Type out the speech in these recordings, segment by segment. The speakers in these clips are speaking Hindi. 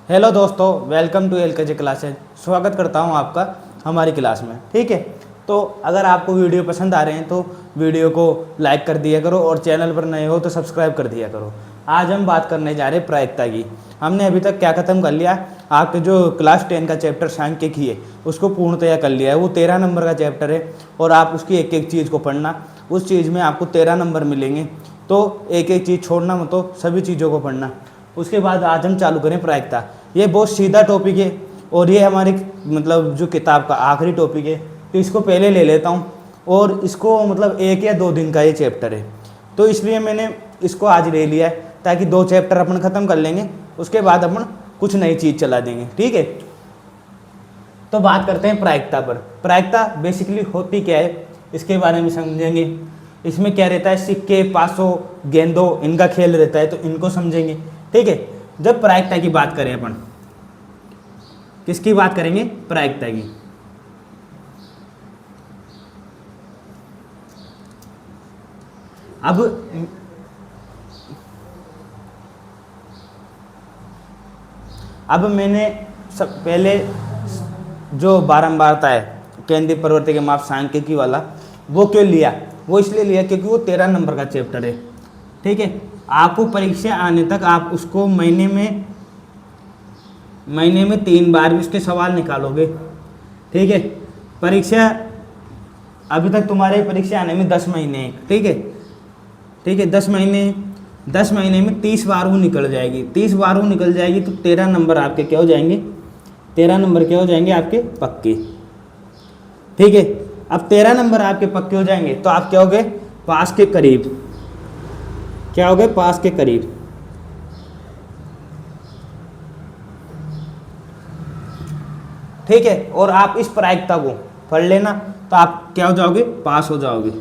हेलो दोस्तों, वेलकम टू LKG क्लासेज। स्वागत करता हूं आपका हमारी क्लास में। ठीक है, तो अगर आपको वीडियो पसंद आ रहे हैं तो वीडियो को लाइक कर दिया करो और चैनल पर नए हो तो सब्सक्राइब कर दिया करो। आज हम बात करने जा रहे हैं प्रायिकता की। हमने अभी तक क्या ख़त्म कर लिया, आपके जो क्लास 10 का चैप्टर सांख्यिकी है उसको पूर्णतया कर लिया है। वो 13 नंबर का चैप्टर है और आप उसकी एक एक चीज़ को पढ़ना। उस चीज़ में आपको 13 नंबर मिलेंगे, तो एक एक चीज़ छोड़ना मत, तो सभी चीज़ों को पढ़ना। उसके बाद आज हम चालू करें प्रायिकता। ये बहुत सीधा टॉपिक है और ये हमारी मतलब जो किताब का आखिरी टॉपिक है, तो इसको पहले ले लेता हूँ। और इसको मतलब 1 या 2 दिन का ये चैप्टर है, तो इसलिए मैंने इसको आज ले लिया है ताकि 2 चैप्टर अपन ख़त्म कर लेंगे। उसके बाद अपन कुछ नई चीज़ चला देंगे। ठीक है, तो बात करते हैं प्रायिकता पर। प्रायिकता बेसिकली होती क्या है इसके बारे में समझेंगे। इसमें क्या रहता है, सिक्के, पासों, गेंदों, इनका खेल रहता है, तो इनको समझेंगे। ठीक है, जब प्रायिकता की बात करें अपन, किसकी बात करेंगे, प्रायिकता की। अब मैंने सब पहले जो बारंबारता है, केंद्रीय प्रवृत्ति के माप सांख्यिकी वाला, वो क्यों लिया, वो इसलिए लिया क्योंकि वो 13 नंबर का चैप्टर है। ठीक है, आपको परीक्षा आने तक आप उसको महीने में 3 बार भी उसके सवाल निकालोगे। ठीक है, परीक्षा अभी तक तुम्हारे परीक्षा आने में 10 महीने हैं। ठीक है, 10 महीने में 30 बार वो निकल जाएगी। 30 बार वो निकल जाएगी तो 13 नंबर आपके क्या हो जाएंगे, 13 नंबर क्या हो जाएंगे आपके पक्के। ठीक है, अब 13 नंबर आपके पक्के हो जाएंगे तो आप क्या हो गए, पास के करीब। क्या हो गए, पास के करीब। ठीक है, और आप इस प्रायिकता को पढ़ लेना तो आप क्या हो जाओगे, पास हो जाओगे।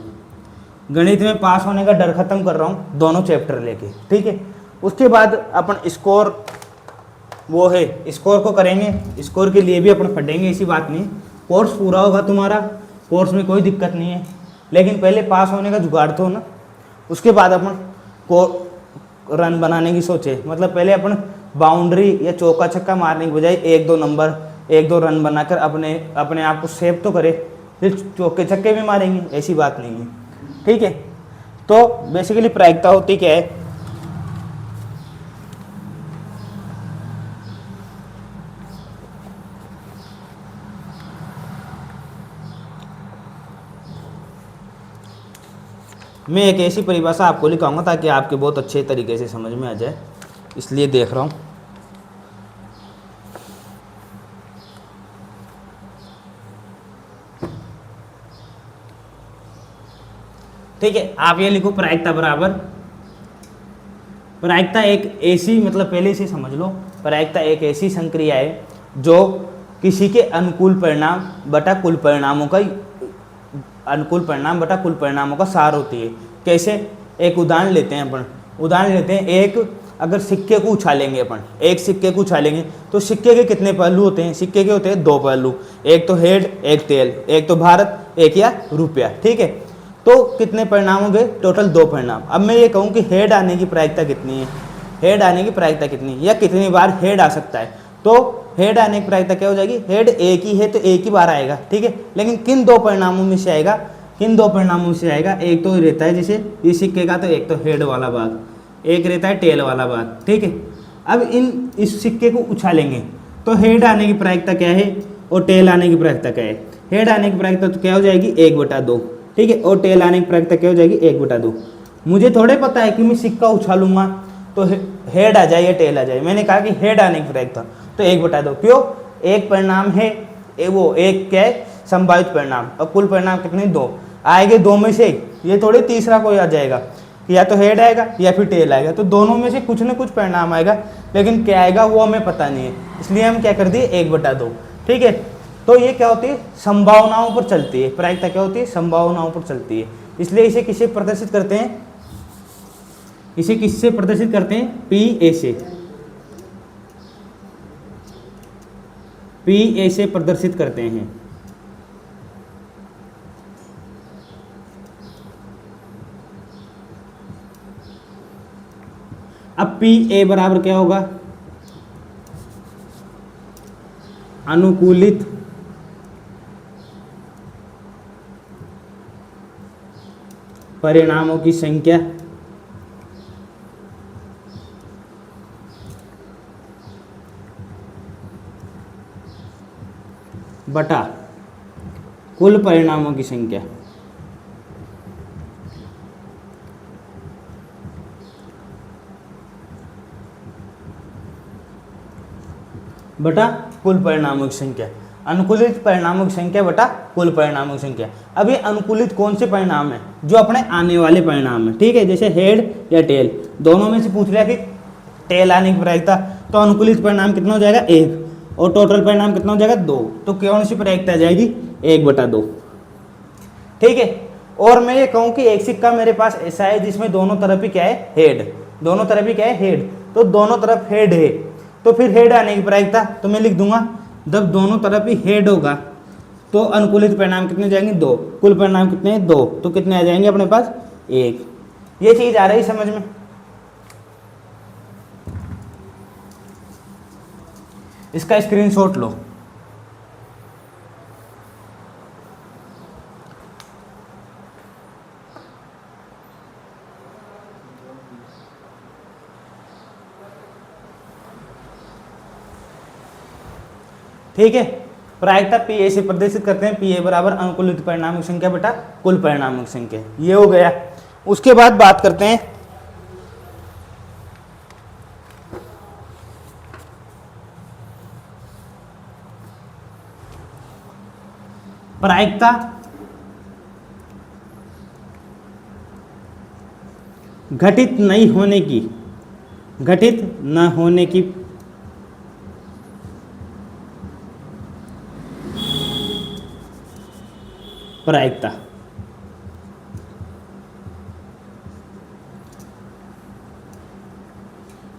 गणित में पास होने का डर खत्म कर रहा हूँ दोनों चैप्टर लेके। ठीक है, उसके बाद अपन स्कोर, वो है स्कोर को करेंगे। स्कोर के लिए भी अपन पढ़ेंगे, ऐसी बात नहीं। कोर्स पूरा होगा तुम्हारा, कोर्स में कोई दिक्कत नहीं है, लेकिन पहले पास होने का जुगाड़ तो हो ना। उसके बाद अपन को रन बनाने की सोचे, मतलब पहले अपन बाउंड्री या चौका छक्का मारने की बजाय 1-2 रन बनाकर अपने आप को सेव तो करे, फिर चौके छक्के भी मारेंगे, ऐसी बात नहीं है। ठीक है, तो बेसिकली प्रायिकता होती क्या है, मैं एक ऐसी परिभाषा आपको लिखाऊंगा ताकि आपके बहुत अच्छे तरीके से समझ में आ जाए, इसलिए देख रहा हूँ। ठीक है, आप ये लिखो, प्रायिकता बराबर, प्रायिकता एक ऐसी, मतलब पहले से समझ लो, प्रायिकता एक ऐसी संक्रिया है जो किसी के अनुकूल परिणाम बटा कुल परिणामों का सार होती है। कैसे, एक उदाहरण लेते हैं अपन। एक अगर सिक्के को उछालेंगे अपन, एक सिक्के को उछालेंगे तो सिक्के के कितने पहलू होते हैं, सिक्के के होते हैं 2 पहलू, एक तो हेड एक टेल, एक तो भारत एक या रुपया। ठीक है, तो कितने परिणाम हो गए, टोटल 2 परिणाम। अब मैं ये कहूँ कि हेड आने की प्रायिकता कितनी है, या कितनी बार हेड आ सकता है, तो हेड आने की प्रायिकता क्या हो जाएगी, हेड एक ही है तो एक ही बार आएगा। ठीक है, लेकिन किन 2 परिणामों में से आएगा, एक तो रहता है जैसे ये सिक्के का, तो एक तो हेड वाला भाग, एक रहता है टेल वाला भाग। ठीक है, अब इस सिक्के को उछालेंगे तो हेड आने की प्रायिकता क्या है और टेल आने की प्रायिकता क्या है। हेड आने की प्रायिकता तो क्या हो जाएगी, 1/2। ठीक है, और टेल आने की प्रायिकता क्या हो जाएगी, 1/2। मुझे थोड़े पता है कि मैं सिक्का उछालूंगा तो हेड आ जाए या टेल आ जाए। मैंने कहा कि हेड आने की प्रायिकता तो 1/2। क्यों, एक परिणाम है, वो एक क्या है, संभावित परिणाम, और कुल परिणाम कितने, 2 आएंगे। 2 में से ये थोड़े तीसरा कोई आ जाएगा, या तो हेड आएगा या फिर टेल आएगा, तो दोनों में से कुछ ना कुछ परिणाम आएगा, लेकिन क्या आएगा वो हमें पता नहीं है, इसलिए हम क्या कर दिए, 1/2। ठीक है, तो ये क्या होती है, संभावनाओं पर चलती है। प्रायिकता क्या होती है, संभावनाओं पर चलती है, इसलिए इसे किससे प्रदर्शित करते हैं, PA से। PA से प्रदर्शित करते हैं। अब पी ए बराबर क्या होगा, अनुकूलित परिणामों की संख्या बटा कुल परिणामों की संख्या बटा कुल परिणामों की संख्या, अनुकूलित परिणामों की संख्या बटा कुल परिणामों की संख्या। अब ये अनुकूलित कौन से परिणाम है? जो अपने आने वाले परिणाम है, ठीक है। जैसे हेड या टेल, दोनों में से पूछ लिया कि टेल आने की प्रायिकता, तो अनुकूलित परिणाम कितना हो जाएगा 1, और टोटल परिणाम कितना हो जाएगा 2, तो कौन सी प्रायिकता आ जाएगी 1/2, ठीक है। और मैं ये कहूँ कि एक सिक्का मेरे पास ऐसा है जिसमें दोनों तरफ ही क्या है, हेड, दोनों तरफ ही क्या है, हेड, तो दोनों तरफ हेड है, तो फिर हेड आने की प्रायिकता तो मैं लिख दूंगा जब दोनों तरफ ही हेड होगा तो अनुकूलित परिणाम कितने जाएंगे 2, कुल परिणाम कितने 2, तो कितने आ जाएंगे अपने पास 1। ये चीज आ रही समझ में? इसका स्क्रीनशॉट लो। ठीक है, प्रायिकता पी ए से प्रदर्शित करते हैं, पी ए बराबर अनुकूलित परिणामों की संख्या बटा कुल परिणामों की संख्या, ये हो गया। उसके बाद बात करते हैं प्रायिकता घटित नहीं होने की, घटित न होने की प्रायिकता।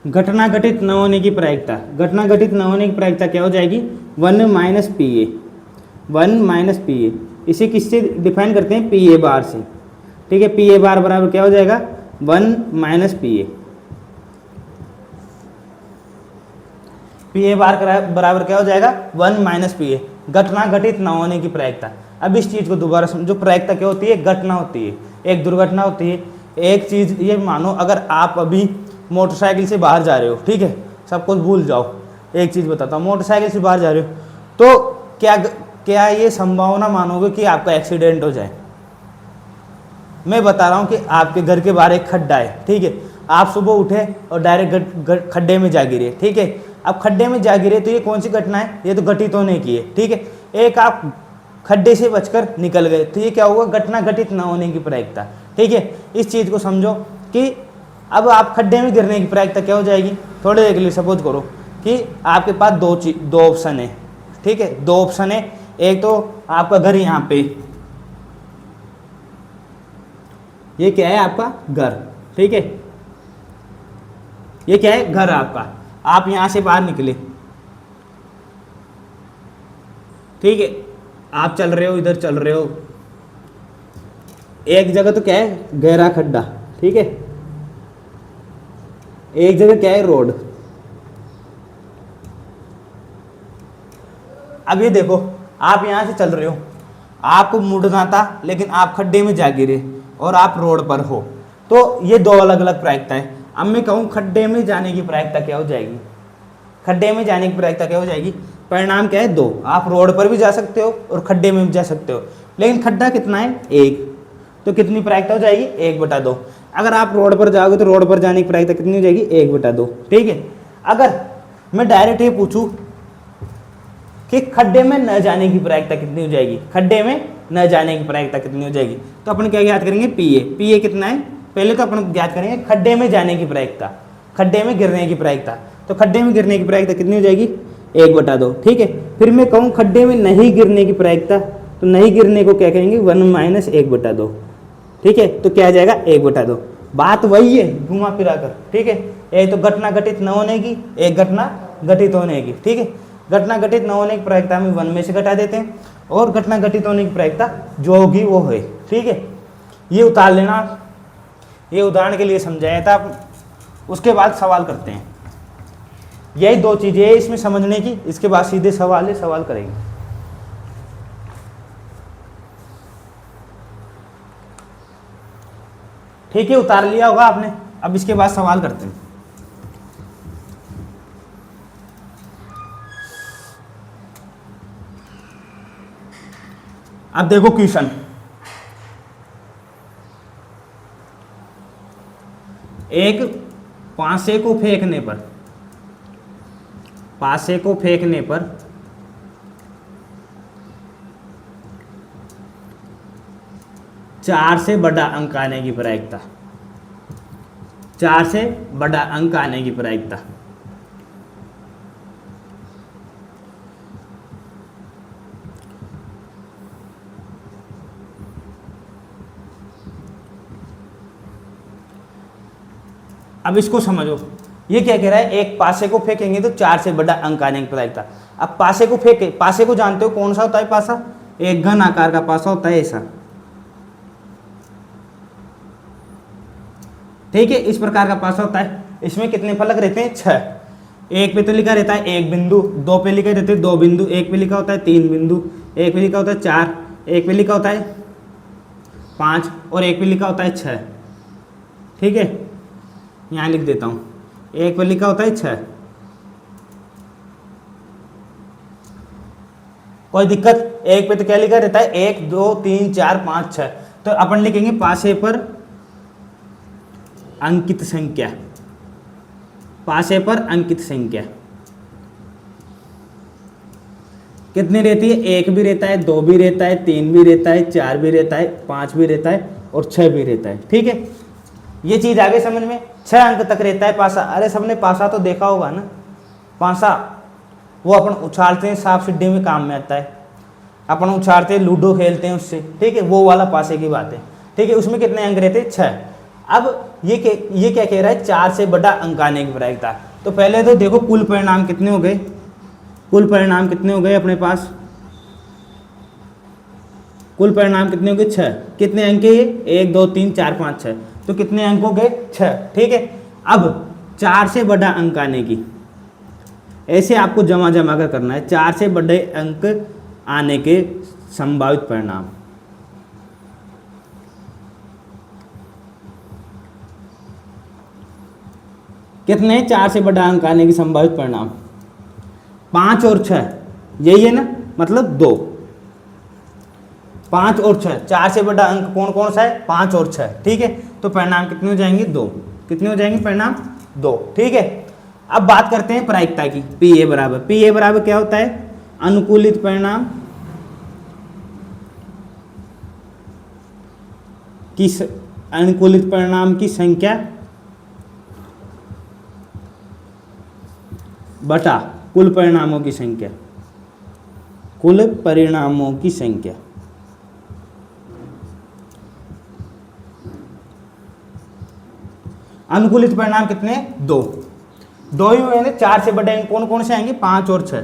घटना घटित न होने की प्रायिकता, घटना घटित न होने की प्रायिकता क्या हो जाएगी 1 माइनस पी ए, 1 माइनस पी ए। इसे किससे डिफाइन करते हैं, पी ए बार से, ठीक है। पी ए बार बराबर क्या हो जाएगा 1 minus P A, P A bar बराबर क्या हो जाएगा 1 माइनस पी ए, घटना घटित न होने की प्रायिकता। अब इस चीज को दोबारा समझो, प्रायिकता क्या होती है, घटना होती है, एक दुर्घटना होती है। एक चीज ये मानो, अगर आप अभी मोटरसाइकिल से बाहर जा रहे हो, ठीक है, सब कुछ भूल जाओ, एक चीज बताता हूँ, मोटरसाइकिल से बाहर जा रहे हो तो क्या ये संभावना मानोगे कि आपका एक्सीडेंट हो जाए? मैं बता रहा हूँ कि आपके घर के बाहर एक खड्डा है, ठीक है, आप सुबह उठे और डायरेक्ट खड्डे में जा गिरे, ठीक है। अब खड्डे में जा गिरे तो ये कौन सी घटना है, ये तो घटित होने की है, ठीक है। एक आप खड्डे से बचकर निकल गए तो ये क्या होगा, घटना घटित न होने की प्रायिकता, ठीक है। इस चीज को समझो कि अब आप खड्डे में गिरने की प्रायिकता क्या हो जाएगी। थोड़ी देर के लिए सपोज करो कि आपके पास दो ऑप्शन है, ठीक है, 2 ऑप्शन है। एक तो आपका घर यहाँ पे, ये क्या है आपका घर, ठीक है, ये क्या है घर आपका, आप यहां से बाहर निकले, ठीक है, आप चल रहे हो, इधर चल रहे हो, एक जगह तो क्या है गहरा खड्डा, ठीक है, एक जगह क्या है रोड। अब ये देखो, आप यहां से चल रहे हो, आपको मुड़ना था लेकिन आप खड्डे में जा गिरे और आप रोड पर हो, तो ये 2 अलग अलग प्रायिकता है। अब मैं कहूँ खड्डे में जाने की प्रायिकता क्या हो जाएगी, खड्डे में जाने की प्रायिकता क्या हो जाएगी, परिणाम क्या है 2, आप रोड पर भी जा सकते हो और खड्डे में भी जा सकते हो, लेकिन खड्डा कितना है 1, तो कितनी प्रायिकता हो जाएगी 1/2। अगर आप रोड पर जाओगे तो रोड पर जाने की प्रायिकता कितनी हो जाएगी 1/2, ठीक है। अगर मैं डायरेक्ट ये पूछूं कि खड्डे में न जाने की प्रायिकता कितनी हो जाएगी, खड्डे में न जाने की प्रायिकता कितनी हो जाएगी, तो अपन क्या ज्ञात करेंगे, पी ए कितना है, पहले तो अपन ज्ञात करेंगे खड्डे में जाने की प्रायिकता, खड्डे में गिरने की प्रायिकता, तो खड्डे में गिरने की प्रायिकता कितनी हो जाएगी 1/2, ठीक है। फिर मैं कहूँ खड्डे में नहीं गिरने की प्रायिकता, तो नहीं गिरने को क्या कहेंगे 1 माइनस 1/2, ठीक है, तो क्या आ जाएगा 1/2। बात वही है घुमा फिरा कर, ठीक है। एक तो घटना घटित न होने की, एक घटना घटित होने की, ठीक है। घटना घटित न होने की प्रायिकता हम 1 में से घटा देते हैं और घटना घटित होने की प्रायिकता जो होगी वो है, ठीक है। ये उतार लेना, ये उदाहरण के लिए समझाया था। उसके बाद सवाल करते हैं। यही दो चीजें हैं इसमें समझने की। इसके बाद सीधे सवाल है, सवाल करेंगे। ठीक है, उतार लिया होगा आपने। अब इसके बाद सवाल करते हैं। अब देखो क्वेश्चन, एक पासे को फेंकने पर, पासे को फेंकने पर 4 से बड़ा अंक आने की प्रायिकता, 4 से बड़ा अंक आने की प्रायिकता। अब इसको समझो, ये क्या कह रहा है, एक पासे को फेंकेंगे तो 4 से बड़ा अंक आने की प्रायिकता। अब पासे को फेंके, पासे को जानते हो कौन सा होता है पासा, एक घन आकार का पासा होता है ऐसा, ठीक है, इस प्रकार का पासा होता है। इसमें कितने फलक रहते हैं, 6। एक पे तो लिखा रहता है 1 बिंदु, 2 पे लिखा रहते हैं 2 बिंदु, एक पे लिखा होता है 3 बिंदु, एक पे लिखा होता है 4, एक पे लिखा होता है 5 और एक पे लिखा होता है 6। ठीक है, यहाँ लिख देता हूँ, एक पे लिखा होता है 6। कोई दिक्कत, एक पे तो क्या लिखा रहता है 1 2 3 4 5 6। तो अपन लिखेंगे पासे पर अंकित संख्या, पासे पर अंकित संख्या कितनी रहती है, 1 भी रहता है, 2 भी रहता है, 3 भी रहता है, 4 भी रहता है, 5 भी रहता है और 6 भी रहता है। ठीक है, ये चीज आगे समझ में। 6 अंक तक रहता है पासा। अरे सबने पासा तो देखा होगा ना, पासा वो अपन उछालते हैं, सांप सीढ़ी में काम में आता है, अपन उछालते हैं, लूडो खेलते हैं उससे, ठीक है, वो वाला पासे की बात है। ठीक है, उसमें कितने अंक रहते हैं, 6। अब ये क्या कह रहा है, 4 से बड़ा अंक आने की प्रायिकता। तो पहले तो देखो कुल परिणाम कितने हो गए, कुल परिणाम कितने हो गए अपने पास, कुल परिणाम कितने हो गए, 6। कितने अंक है ये, 1 2 3 4 5 6, तो कितने अंक हो गए, 6। ठीक है, अब 4 से बड़ा अंक आने की, ऐसे आपको जमा कर करना है, 4 से बड़े अंक आने के संभावित परिणाम। कितने, 4 से बड़ा अंक आने की संभावित परिणाम, 5 और 6, यही है ना, मतलब 2। 5 और 6, 4 से बड़ा अंक कौन कौन सा है, 5 और 6। ठीक है, तो परिणाम कितने हो जाएंगे, 2। कितने हो जाएंगे परिणाम, 2। ठीक है, अब बात करते हैं प्रायिकता की। पी ए बराबर क्या होता है, अनुकूलित परिणाम की, अनुकूलित परिणाम की संख्या बटा कुल परिणामों की संख्या, कुल परिणामों की संख्या। अनुकूलित परिणाम कितने, 2 ही हुए हैं। 4 से बड़े अंक कौन कौन से आएंगे, 5 और 6,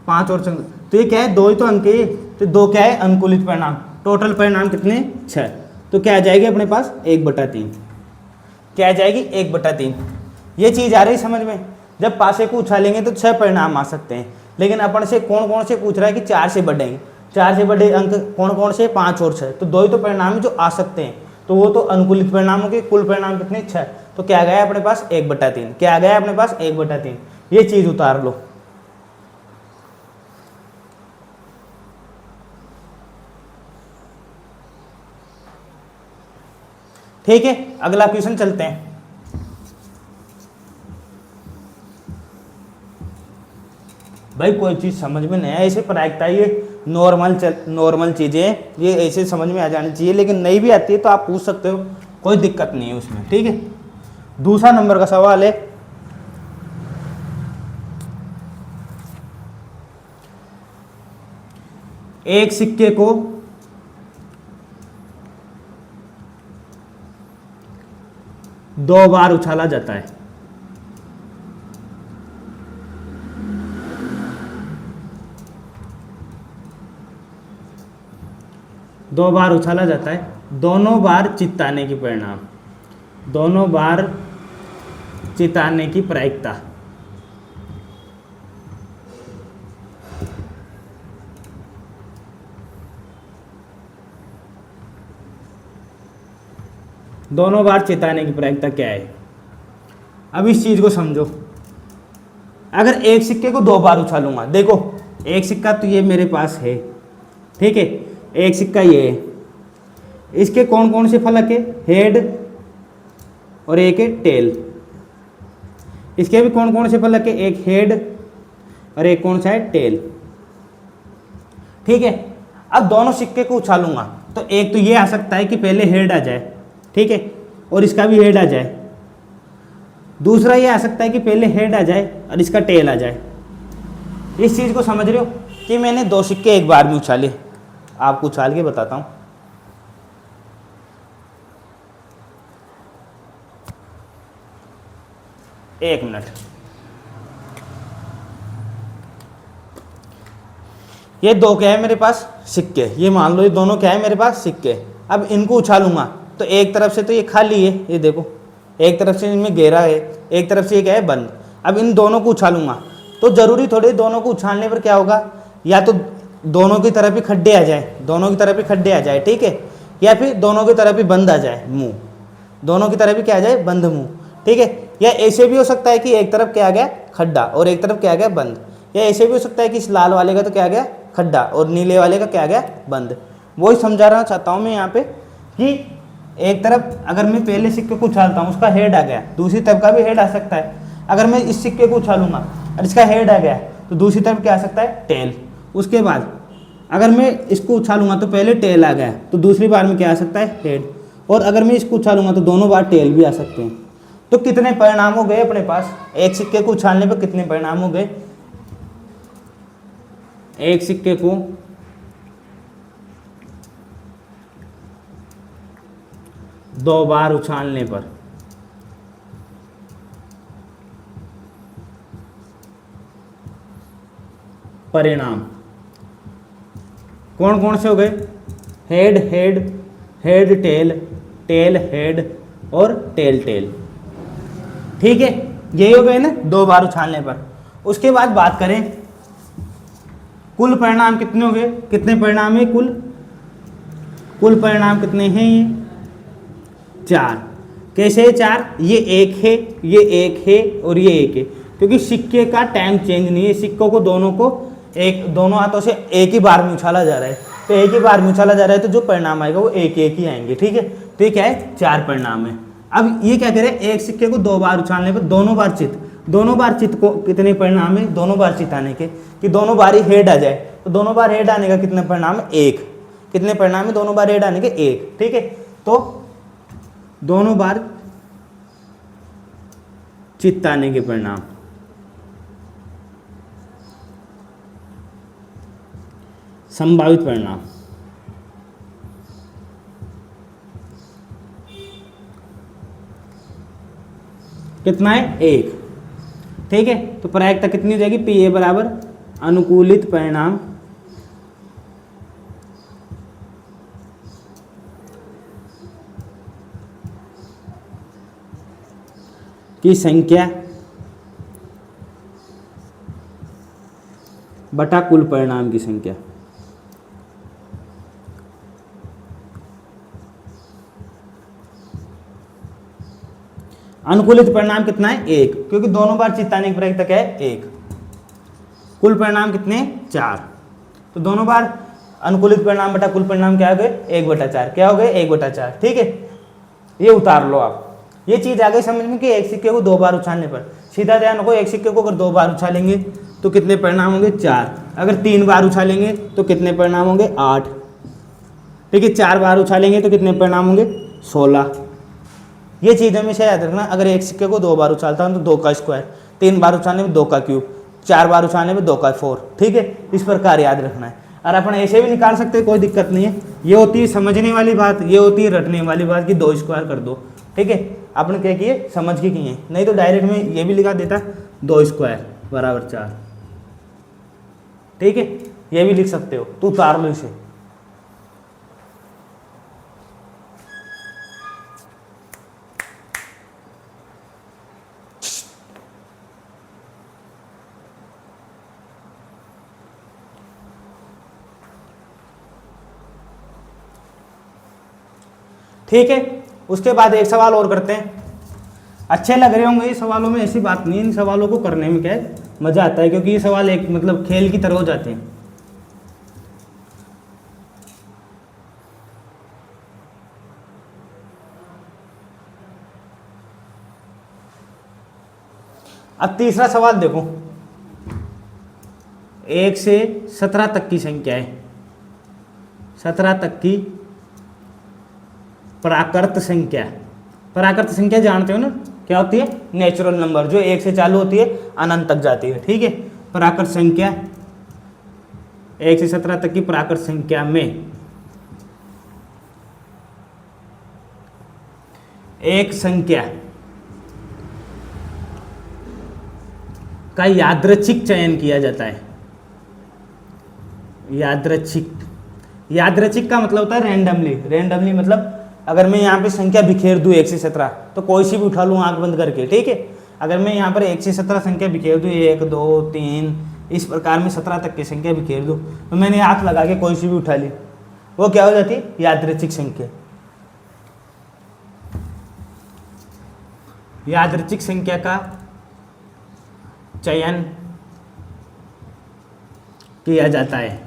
5 और 6। तो ये क्या है, 2 ही तो अंक है, तो 2 क्या है, अनुकूलित परिणाम। टोटल परिणाम कितने, 6। तो क्या आ जाएगी अपने पास, 1/3। क्या आ जाएगी, 1/3। ये चीज आ रही समझ में। जब पासे को उछालेंगे तो 6 परिणाम आ सकते हैं, लेकिन अपन से कौन कौन से पूछ रहा है कि 4 से बड़े हैं। 4 से बड़े अंक कौन कौन से, 5 और 6। तो 2 ही तो परिणाम है जो आ सकते हैं, तो वो तो अनुकूलित परिणामों के कुल परिणाम कितने, 6। तो क्या आ गया अपने पास, 1/3। क्या आ गया अपने पास, 1/3। ये चीज उतार लो। ठीक है, अगला क्वेश्चन चलते हैं। भाई कोई चीज समझ में नहीं है, ऐसे प्रायिकता, ये नॉर्मल चीजें, ये ऐसे समझ में आ जानी चाहिए, लेकिन नहीं भी आती है तो आप पूछ सकते हो, कोई दिक्कत नहीं है उसमें। ठीक है, दूसरा नंबर का सवाल है, एक सिक्के को 2 बार उछाला जाता है। दो बार उछाला जाता है, दोनों बार चित्ताने की परिणाम, दोनों बार चिताने की प्रायिकता दोनों बार चिताने की प्रायिकता क्या है। अब इस चीज को समझो, अगर एक सिक्के को 2 बार उछालूंगा, देखो एक सिक्का तो ये मेरे पास है, ठीक है, एक सिक्का ये है, इसके कौन कौन से फलक है, हेड और एक है टेल। इसके भी कौन कौन से फलक है, एक हेड और एक कौन सा है, टेल। ठीक है, अब दोनों सिक्के को उछालूंगा तो एक तो ये आ सकता है कि पहले हेड आ जाए, ठीक है, और इसका भी हेड आ जाए। दूसरा ये आ सकता है कि पहले हेड आ जाए और इसका टेल आ जाए। इस चीज को समझ रहे हो कि मैंने 2 सिक्के एक बार में उछाले। आपको उछाल के बताता हूं। एक मिनट, ये 2 क्या है मेरे पास, सिक्के, ये मान लो ये दोनों क्या है मेरे पास, सिक्के। अब इनको उछालूंगा तो एक तरफ से तो ये खाली है, ये देखो, एक तरफ से इनमें घेरा है, एक तरफ से ये क्या है, बंद। अब इन दोनों को उछालूंगा तो जरूरी थोड़ी दोनों को उछालने पर क्या होगा, या तो दोनों की तरफ ही खड्डे आ जाए, दोनों की तरफ ही खड्डे आ जाए, ठीक है, या फिर दोनों की तरफ ही बंद आ जाए मुंह, दोनों की तरफ ही क्या आ जाए, बंद मुंह, ठीक है। या ऐसे भी हो सकता है कि एक तरफ क्या आ गया, खड्डा, और एक तरफ क्या आ गया, बंद। या ऐसे भी हो सकता है कि इस लाल वाले का तो क्या आ गया, खड्डा, और नीले वाले का क्या आ गया, बंद। वही समझाना चाहता हूँ मैं यहाँ पे कि एक तरफ अगर मैं पहले सिक्के को उछालता हूँ, उसका हेड आ गया, दूसरी तरफ का भी हेड आ सकता है। अगर मैं इस सिक्के को उछालूंगा और इसका हेड आ गया तो दूसरी तरफ क्या आ सकता है, टेल। उसके बाद अगर मैं इसको उछालूंगा तो पहले टेल आ गया तो दूसरी बार में क्या आ सकता है, हेड। और अगर मैं इसको उछालूंगा तो दोनों बार टेल भी आ सकते हैं। तो कितने परिणाम हो गए अपने पास, एक सिक्के को उछालने पर कितने परिणाम हो गए, एक सिक्के को 2 बार उछालने पर परिणाम कौन कौन से हो गए, head head, head tail, tail head और टेल टेल, ठीक है, यही हो गए ना 2 बार उछालने पर। उसके बाद बात करें कुल परिणाम कितने हो गए, कितने परिणाम है कुल, कुल परिणाम कितने हैं, ये 4। कैसे है 4, ये एक है, ये एक है और ये एक है, क्योंकि सिक्के का टाइम चेंज नहीं है, सिक्कों को दोनों को एक, दोनों हाथों से एक ही बार में उछाला जा रहा है, तो एक ही बार में उछाला जा रहा है तो जो परिणाम आएगा वो एक एक ही आएंगे, ठीक है। तो ये क्या है, 4 परिणाम है। अब ये क्या करें, एक सिक्के को 2 बार उछालने पर दोनों बार चित, दोनों बार चित को कितने परिणाम है, दोनों बार चित आने के, कि दोनों बार ही हेड आ जाए तो दोनों बार हेड आने का कितने परिणाम है, 1। कितने परिणाम है, दोनों बार हेड आने के 1, ठीक है। तो दोनों बार चित्त आने के परिणाम, संभावित परिणाम, कितना है, 1, ठीक है। तो प्रायिकता कितनी हो जाएगी, पी ए बराबर अनुकूलित परिणाम की संख्या बटा कुल परिणाम की संख्या। अनुकूलित परिणाम कितना है, 1, क्योंकि दोनों बार चित्ताने की प्रायिकता क्या है, 1। कुल परिणाम कितने, 4। तो दोनों बार अनुकूलित परिणाम बटा कुल परिणाम क्या हो गए, 1/4, क्या हो गए, 1/4, ठीक है। ये उतार लो आप, ये चीज आ गई समझ में कि एक सिक्के को 2 बार उछालने पर। सीधा ध्यान रखो, एक सिक्के को अगर 2 बार उछालेंगे तो कितने परिणाम होंगे, 4। अगर 3 बार उछालेंगे तो कितने परिणाम होंगे, 8, ठीक है। 4 बार उछालेंगे तो कितने परिणाम होंगे, 16। ये चीज हमेशा याद रखना, अगर एक सिक्के को 2 बार उछालता हूं तो 2 का स्क्वायर, 3 बार उछालने में 2 का क्यूब, 4 बार उछालने में 2 का 4, ठीक है। इस प्रकार याद रखना है। और अपन ऐसे भी निकाल सकते हैं, कोई दिक्कत नहीं है। ये होती है समझने वाली बात, ये होती है रटने वाली बात कि 2 स्क्वायर कर दो, ठीक है। अपन क्या किए, समझ के किए, नहीं तो डायरेक्ट में ये भी लिखा देता 2 स्क्वायर बराबर 4, ठीक है। ये भी लिख सकते हो, तू उतार लो इसे। ठीक है, उसके बाद एक सवाल और करते हैं। अच्छे लग रहे होंगे ये सवालों में, ऐसी बात नहीं, इन सवालों को करने में क्या है मज़ा आता है, क्योंकि ये सवाल एक मतलब खेल की तरह हो जाते हैं। अब तीसरा सवाल देखो, 1 से 17 तक की संख्या है, 17 तक की प्राकृत संख्या। प्राकृत संख्या जानते हो ना क्या होती है? नेचुरल नंबर, जो 1 से चालू होती है अनंत तक जाती है, ठीक है। प्राकृत संख्या 1 से 17 तक की प्राकृत संख्या में एक संख्या का यादृच्छिक चयन किया जाता है। यादृच्छिक का मतलब होता है रैंडमली मतलब अगर मैं यहाँ पे संख्या बिखेर दूँ 1 से 17 तो कोई सी भी उठा लूँ आंख बंद करके, ठीक है। अगर मैं यहाँ पर 1 से 17 संख्या बिखेर दूँ, 1 2 3 इस प्रकार में 17 तक की संख्या बिखेर दूँ, तो मैंने हाथ लगा के कोई सी भी उठा ली, वो क्या हो जाती है? यादृच्छिक संख्या। यादृच्छिक संख्या का चयन किया जाता है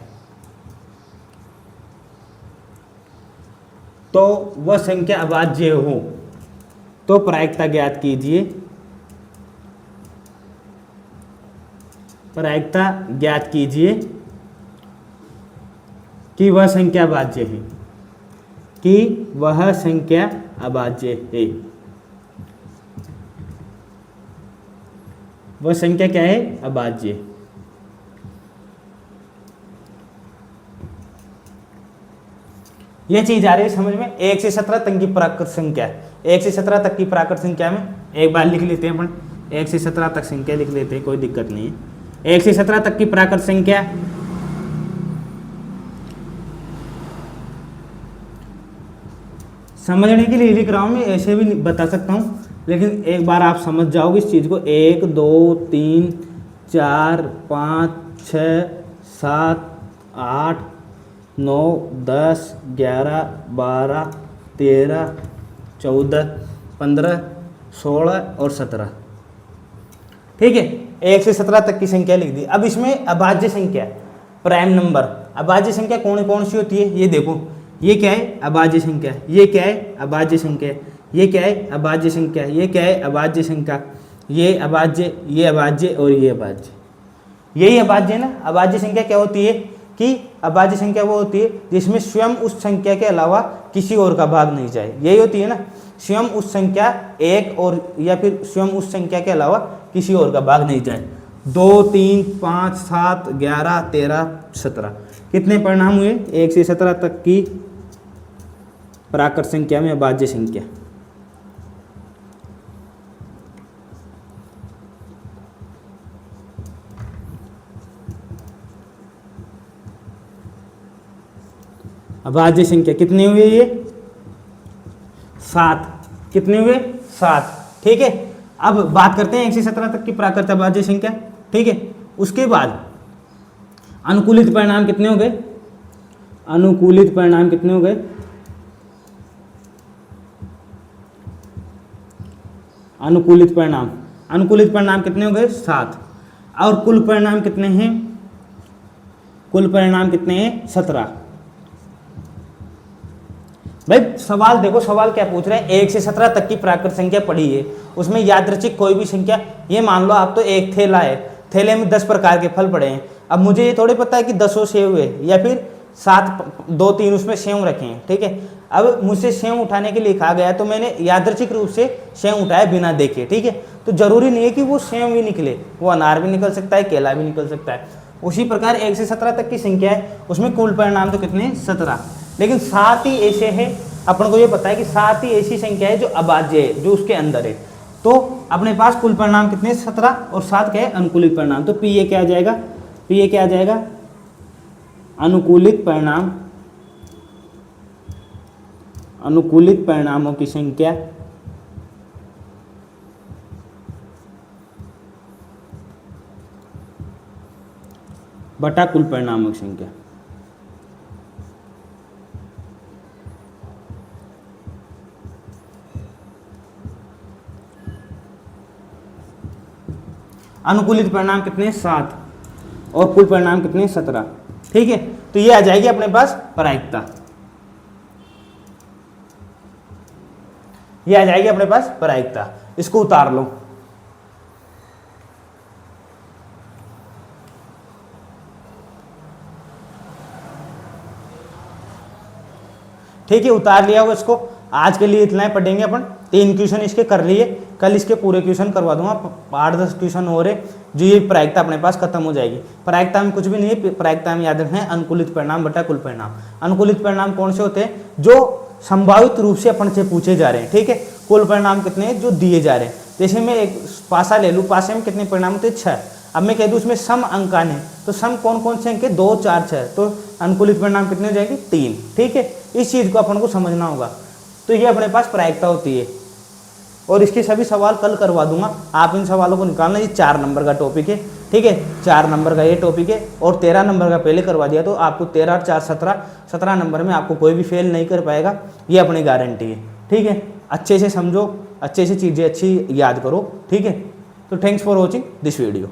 तो वह संख्या अभाज्य हो तो प्रायिकता ज्ञात कीजिए। प्रायिकता ज्ञात कीजिए कि वह संख्या अभाज्य है, कि वह संख्या अभाज्य है। वह संख्या क्या है? अभाज्य। यह चीज आ रही है समझ में? 1 से 17 तक की प्राकृत संख्या, 1 से 17 तक की प्राकृत संख्या में एक बार लिख लेते हैं अपन, 1 से 17 तक संख्या लिख लेते हैं, कोई दिक्कत नहीं है। 1 से 17 तक की प्राकृत संख्या समझने के लिए लिख रहा हूं मैं, ऐसे भी बता सकता हूं, लेकिन एक बार आप समझ जाओगे इस चीज को। 1 2 3 4 5 6 7 8 9 10 11 12 13 14 15 16 और 17, ठीक है। 1 से 17 तक की संख्या लिख दी। अब इसमें अभाज्य संख्या, प्राइम नंबर, अभाज्य संख्या कौन कौन सी होती है ये देखो। ये क्या है? अभाज्य संख्या। ये क्या है? अभाज्य संख्या। ये क्या है? अभाज्य संख्या। ये क्या है? अभाज्य संख्या। ये अभाज्य, ये अभाज्य और ये अभाज्य। यही अभाज्य है ना। अभाज्य संख्या क्या होती है कि अभाज्य संख्या वो होती है जिसमें स्वयं उस संख्या के अलावा किसी और का भाग नहीं जाए, यही होती है ना। स्वयं उस संख्या एक और या फिर स्वयं उस संख्या के अलावा किसी और का भाग नहीं जाए। 2 3 5 7 11 13 17 कितने परिणाम हुए? 1 से 17 तक की प्राकृत संख्या में अभाज्य संख्या। अभाज्य संख्या कितने हुए? ये 7। कितने हुए? 7, ठीक है। अब बात करते हैं 1 से 17 तक की प्राकृत अभाज्य संख्या, ठीक है। उसके बाद अनुकूलित परिणाम कितने हो गए? अनुकूलित परिणाम कितने हो गए? अनुकूलित परिणाम कितने हो गए? 7। और कुल परिणाम कितने हैं? कुल परिणाम कितने हैं? 17। भाई सवाल देखो, सवाल क्या पूछ रहे हैं? 1 से 17 तक की प्राकृत संख्या पड़ी है, उसमें यादृच्छिक कोई भी संख्या, ये मान लो आप तो एक थैला है, थैले में 10 प्रकार के फल पड़े हैं। अब मुझे ये थोड़ी पता है कि 10 सेव है या फिर 7 2 3 उसमें सेव रखे हैं, ठीक है। अब मुझसे सेव उठाने के लिए कहा गया तो मैंने यादृच्छिक रूप से सेव उठाया बिना देखे, ठीक है। तो जरूरी नहीं है कि वो सेव भी निकले, वो अनार भी निकल सकता है, केला भी निकल सकता है। उसी प्रकार 1 से 17 तक की संख्या है, उसमें कुल परिणाम तो कितने? 17। लेकिन 7 ही ऐसे हैं, अपन को ये पता है कि 7 ही ऐसी संख्या है जो अभाज्य है, जो उसके अंदर है। तो अपने पास कुल परिणाम कितने? 17 और 7 क्या है? अनुकूलित परिणाम। तो पी ए क्या आ जाएगा? पी ए क्या आ जाएगा? अनुकूलित परिणाम, अनुकूलित परिणामों की संख्या बटा कुल परिणामों की संख्या। अनुकूलित परिणाम कितने 7 और कुल परिणाम कितने 17। ठीक है, तो ये आ जाएगी अपने पास प्रायिकता, ये आ जाएगी अपने पास प्रायिकता। इसको उतार लो। ठीक है, उतार लिया हो इसको। आज के लिए इतना ही पढ़ेंगे अपन। 3 क्वेश्चन इसके कर लिए, कल इसके पूरे क्वेश्चन करवा दूंगा। 8-10 क्वेश्चन हो रहे, जो ये प्रायिकता अपने पास खत्म हो जाएगी। प्रायिकता में कुछ भी नहीं है, प्रायिकता में याद रखना है अनुकूलित परिणाम बटा कुल परिणाम। अनुकूलित परिणाम कौन से होते हैं? जो संभावित रूप से अपन से पूछे जा रहे हैं। ठीक है, कुल परिणाम कितने हैं? जो दिए जा रहे हैं। जैसे मैं एक पासा ले लूँ, पासे में कितने परिणाम होते हैं? 6। अब मैं कह दूँ उसमें सम अंकान है, तो सम कौन कौन से अंक है? 2, 4, 6। तो अनुकूलित परिणाम कितने हो जाएंगे? 3। ठीक है, इस चीज़ को अपन को समझना होगा। तो ये अपने पास प्रायिकता होती है, और इसके सभी सवाल कल करवा दूंगा। आप इन सवालों को निकालना। ये 4 नंबर का टॉपिक है। ठीक है, 4 नंबर का ये टॉपिक है, और 13 नंबर का पहले करवा दिया, तो आपको 13 और 4 17 नंबर में आपको कोई भी फेल नहीं कर पाएगा, ये अपनी गारंटी है। ठीक है, अच्छे से समझो, अच्छे से चीज़ें अच्छी याद करो। ठीक है, तो thanks for watching this video.